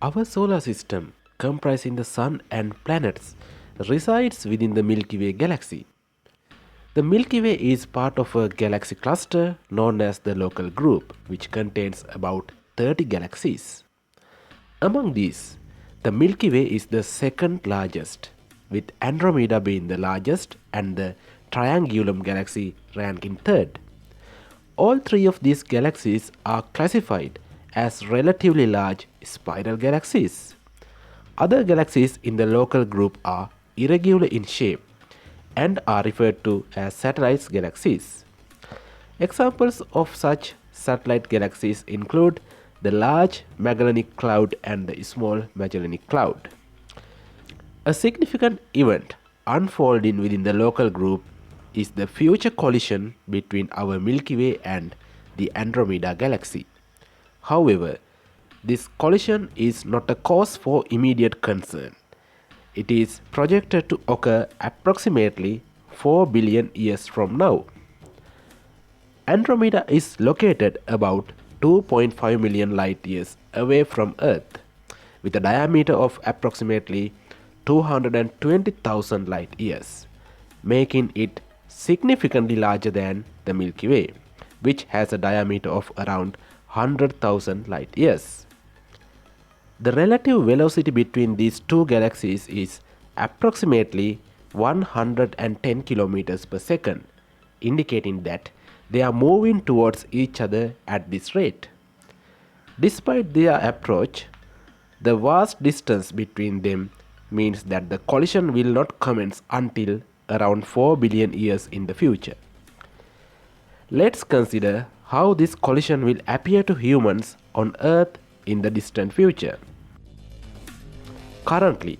Our solar system, comprising the Sun and planets, resides within the Milky Way galaxy. The Milky Way is part of a galaxy cluster known as the local group, which contains about 30 galaxies. Among these, the Milky Way is the second largest, with Andromeda being the largest and the Triangulum galaxy ranking third. All three of these galaxies are classified as relatively large spiral galaxies. Other galaxies in the local group are irregular in shape and are referred to as satellite galaxies. Examples of such satellite galaxies include the Large Magellanic Cloud and the Small Magellanic Cloud. A significant event unfolding within the local group is the future collision between our Milky Way and the Andromeda galaxy. However, this collision is not a cause for immediate concern. It is projected to occur approximately 4 billion years from now. Andromeda is located about 2.5 million light years away from Earth, with a diameter of approximately 220,000 light years, making it significantly larger than the Milky Way, which has a diameter of around 100,000 light years. The relative velocity between these two galaxies is approximately 110 kilometers per second, indicating that they are moving towards each other at this rate. Despite their approach, the vast distance between them means that the collision will not commence until around 4 billion years in the future. Let's consider how this collision will appear to humans on Earth in the distant future. Currently,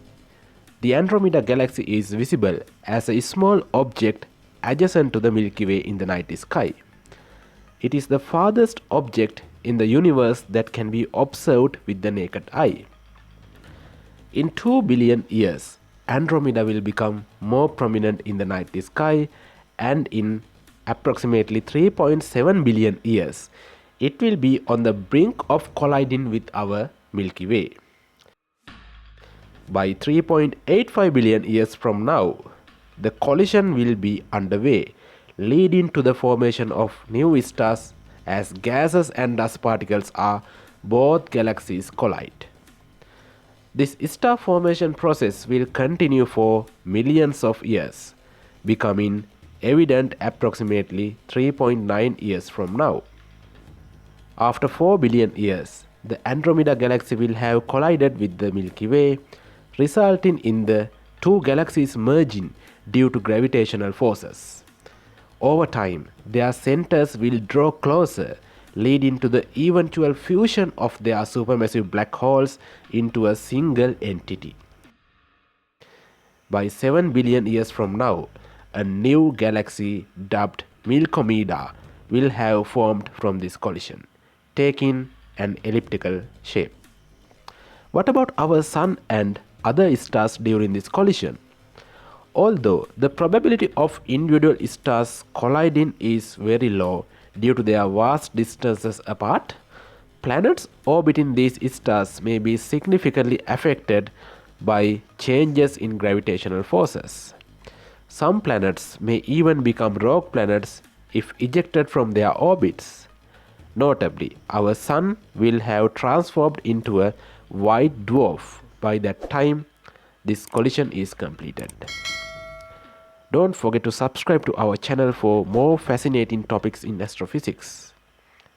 the Andromeda galaxy is visible as a small object adjacent to the Milky Way in the night sky. It is the farthest object in the universe that can be observed with the naked eye. In 2 billion years, Andromeda will become more prominent in the night sky, and in approximately 3.7 billion years, it will be on the brink of colliding with our Milky Way. By 3.85 billion years from now, the collision will be underway, leading to the formation of new stars as gases and dust particles are both galaxies collide. This star formation process will continue for millions of years, becoming evident approximately 3.9 years from now. After 4 billion years, the Andromeda galaxy will have collided with the Milky Way, resulting in the two galaxies merging due to gravitational forces. Over time, their centers will draw closer, leading to the eventual fusion of their supermassive black holes into a single entity. By 7 billion years from now, a new galaxy dubbed Milkomeda will have formed from this collision, taking an elliptical shape. What about our Sun and other stars during this collision? Although the probability of individual stars colliding is very low due to their vast distances apart, planets orbiting these stars may be significantly affected by changes in gravitational forces. Some planets may even become rogue planets if ejected from their orbits. Notably, our Sun will have transformed into a white dwarf by that time this collision is completed. Don't forget to subscribe to our channel for more fascinating topics in astrophysics.